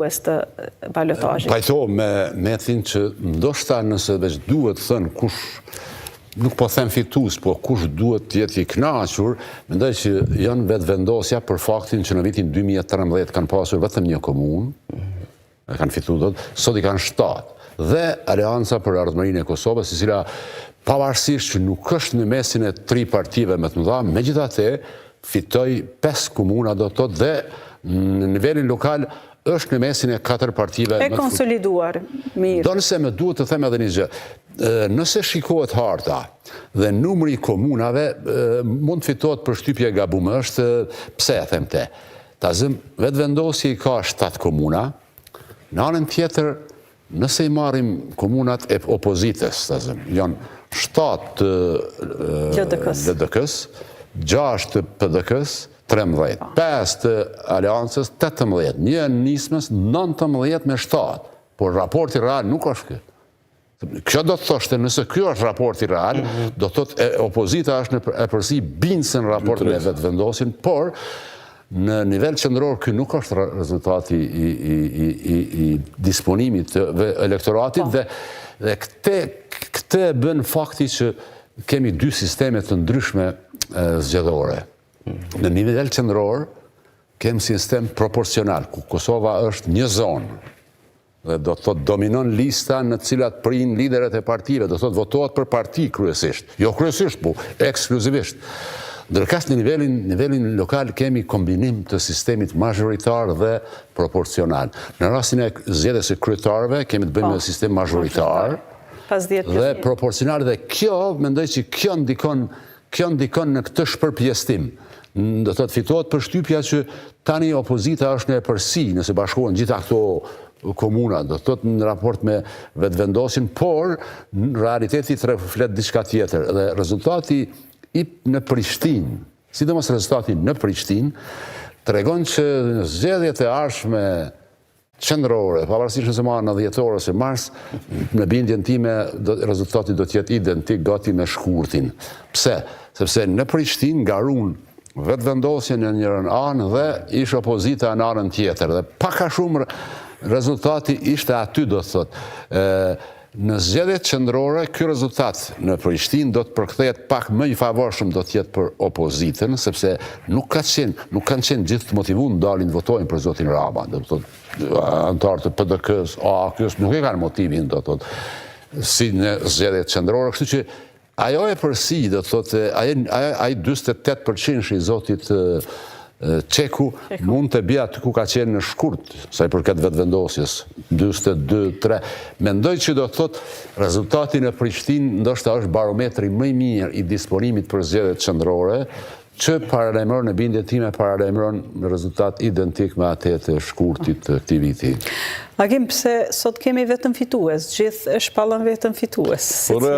të balotazhit. Pajto me thinë që ndoshta nëse veç duhet thënë kush, nuk po them fitues, po kush duhet jetë i kënaqur, mendoj që janë vetëvendosja për faktin që në vitin 2013 kanë pasur vetëm një komunë, kanë fituar, sot i kanë 7. Dhe Aleanca për Ardhmërinë e Kosovës, e cila pavarësisht që nuk është në mesin e 3 partive më të mëdha, megjithatë fitoi 5 komuna do të thotë dhe në nivelin lokal është në mesin e 4 partive. E konsoliduar, mirë. Do nëse me duhet të them edhe një gjë. Nëse shikohet harta dhe numri i komunave, mund të fitohet përshtypje gabume. Është, pse e them te? Tazëm, vetëvendosja i ka 7 komuna, në anën tjetër, nëse i marrim komunat e opozitës, tazëm, janë 7 LDK-s, 6 të PDK-s, 13, 5 të Aleancës, 18, një nismës, 19 me 7, por raporti real nuk është kjo. Kjo do të thoshte, nëse kjo është raporti real, do të thotë opozita është e përsi bindsën raportin e vetëvendosin, por në nivel qendror kjo nuk është rezultati i disponimit të elektoratit dhe këte bën fakti që kemi 2 sisteme të ndryshme zgjedhore. Në nivel qendror, kemë sistem proporcional, ku Kosova është një zonë, dhe do të thotë dominon lista në cilat prinë liderët e partive, do të thotë votohet për parti kryesisht, jo kryesisht, po ekskluzivisht. Ndërkas në nivelin lokal kemi kombinim të sistemit majoritar dhe proporcional. Në rastin e zgjedhjes së kryetarëve, kemi të bëjmë me sistem majoritar dhe proporcional, dhe kjo, mendoj që kjo ndikon në këtë shpërpjestim. Do të fitohet përshtypja që tani opozita është në e përsi, nëse bashkohen gjitha këto komuna, do të thotë në raport me vetëvendosin, por në realiteti të reflet diçka tjetër. Dhe rezultati në Prishtinë, sidomos rezultati në Prishtinë, tregon që në zgjedhjet e ardhshme qendrore, pavarësisht nëse marrë në 10 ose mars, në bindjen time rezultati do të jetë identik gati me shkurtin. Pse? Sepse në Prishtinë ngarun vetëvendosje në njërën anë dhe ishte opozita në anën tjetër. Dhe pak a shumë rezultati ishte aty, do të thotë. Në zgjedhjet qendrore, ky rezultat në Prishtinë do të përkthehet pak më i favorshëm do të jetë për opozitën, sepse nuk kanë qenë gjithë të motivuar ndalin votojnë për zotin Rama. Do të thotë anëtarë të PDK-s, AK-s nuk e kanë motivin, do të thotë, si në zgjedhjet qendrore, kështu që ajo e përsi, do të thotë, ai 48% i zotit Qeku mund të bia aty ku ka qenë në shkurt, sa i përket vetëvendosjes, 22-3. Mendoj që do të thotë, rezultati në Prishtinë ndoshta është barometri më i mirë i disponimit për zgjedhjet qendrore, që paralajmëron në bindjen time paralajmëron në rezultat identik me atë të shkurtit të këtij viti. Agim, pse sot kemi vetëm fitues, gjithë e shpallën vetëm fitues.